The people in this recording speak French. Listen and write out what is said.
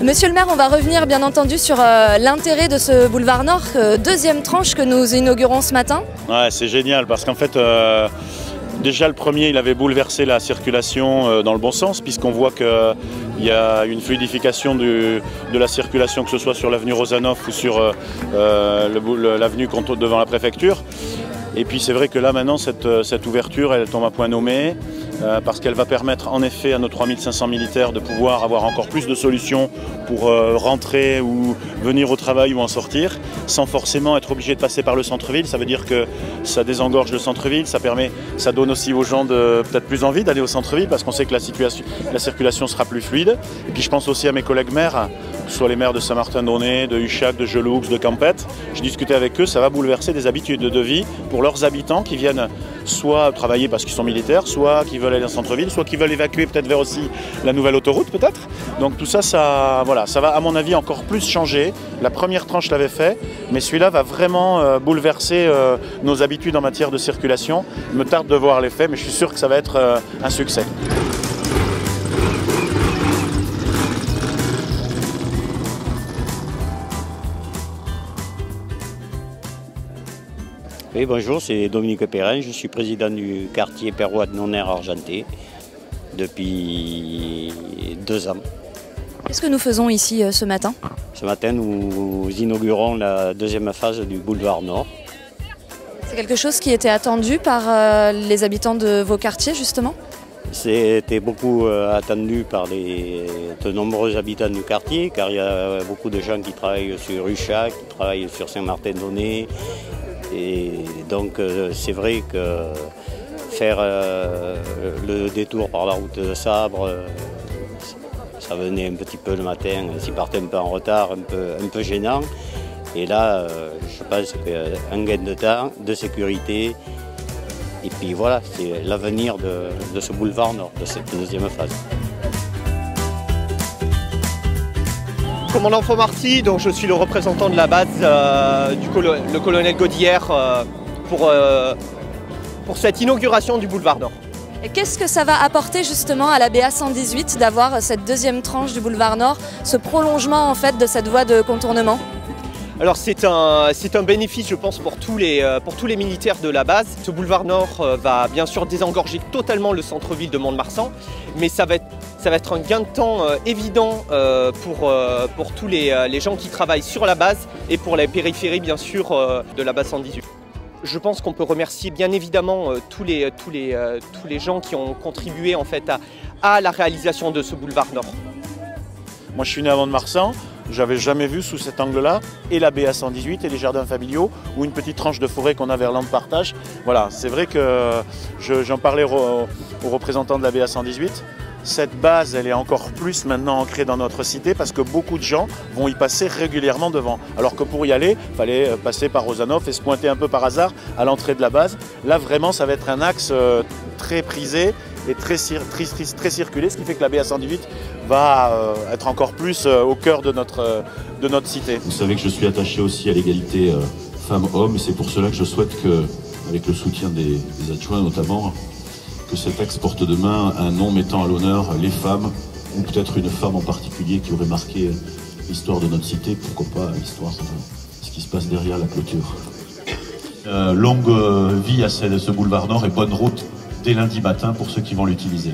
Monsieur le maire, on va revenir bien entendu sur l'intérêt de ce boulevard Nord, deuxième tranche que nous inaugurons ce matin. Ouais, c'est génial parce qu'en fait, déjà le premier, il avait bouleversé la circulation dans le bon sens, puisqu'on voit qu'il y a une fluidification de la circulation, que ce soit sur l'avenue Rozanoff ou sur l'avenue devant la préfecture. Et puis c'est vrai que là maintenant, cette ouverture, elle tombe à point nommé. Parce qu'elle va permettre en effet à nos 3500 militaires de pouvoir avoir encore plus de solutions pour rentrer ou venir au travail ou en sortir, sans forcément être obligé de passer par le centre-ville. Ça veut dire que ça désengorge le centre-ville, ça donne aussi aux gens peut-être plus envie d'aller au centre-ville parce qu'on sait que la circulation sera plus fluide. Et puis je pense aussi à mes collègues maires, que ce soit les maires de Saint-Martin-d'Aunay, de Huchac, de Geloux, de Campette. J'ai discuté avec eux, ça va bouleverser des habitudes de vie pour leurs habitants qui viennent soit travailler parce qu'ils sont militaires, soit qui veulent aller dans le centre-ville, soit qui veulent évacuer peut-être vers aussi la nouvelle autoroute peut-être. Donc tout ça, ça va à mon avis encore plus changer. La première tranche l'avait fait, mais celui-là va vraiment bouleverser nos habitudes en matière de circulation. Il me tarde de voir l'effet, mais je suis sûr que ça va être un succès. Oui, bonjour, c'est Dominique Perrin, je suis président du quartier Perrois de Nonner-Argenté depuis 2 ans. Qu'est-ce que nous faisons ici ce matin? Ce matin, nous inaugurons la deuxième phase du boulevard Nord. C'est quelque chose qui était attendu par les habitants de vos quartiers, justement? C'était beaucoup attendu par de nombreux habitants du quartier, car il y a beaucoup de gens qui travaillent sur Huchac, qui travaillent sur Saint-Martin-d'Aunay. Et donc c'est vrai que faire le détour par la route de Sabre, ça venait un petit peu le matin, s'ils partaient un peu en retard, un peu gênant. Et là, je pense qu'un gain de temps, de sécurité, et puis voilà, c'est l'avenir de ce boulevard Nord, de cette deuxième phase. Commandant Faumarty, donc je suis le représentant de la base le colonel Godillère pour cette inauguration du boulevard Nord. Et qu'est-ce que ça va apporter justement à la BA 118 d'avoir cette deuxième tranche du boulevard Nord, ce prolongement en fait de cette voie de contournement? Alors c'est un bénéfice, je pense, pour tous les militaires de la base. Ce boulevard Nord va bien sûr désengorger totalement le centre-ville de Mont-de-Marsan, mais ça va être un gain de temps évident pour tous les gens qui travaillent sur la base et pour la périphérie bien sûr de la base 118. Je pense qu'on peut remercier bien évidemment tous les gens qui ont contribué en fait à la réalisation de ce boulevard Nord. Moi je suis né à Mont-de-Marsan. J'avais jamais vu sous cet angle-là, et la BA 118 et les jardins familiaux, ou une petite tranche de forêt qu'on a vers l'Anse-Partage. Voilà, c'est vrai que j'en parlais aux représentants de la BA 118. Cette base, elle est encore plus maintenant ancrée dans notre cité parce que beaucoup de gens vont y passer régulièrement devant. Alors que pour y aller, il fallait passer par Rozanoff et se pointer un peu par hasard à l'entrée de la base. Là, vraiment, ça va être un axe très prisé et très circulé, ce qui fait que la BA 118 va être encore plus au cœur de notre cité. Vous savez que je suis attaché aussi à l'égalité femmes-hommes, et c'est pour cela que je souhaite que, avec le soutien des adjoints notamment, que ce texte porte demain un nom mettant à l'honneur les femmes, ou peut-être une femme en particulier qui aurait marqué l'histoire de notre cité, pourquoi pas l'histoire de ce qui se passe derrière la clôture. Longue vie à ce boulevard Nord et bonne route dès lundi matin pour ceux qui vont l'utiliser.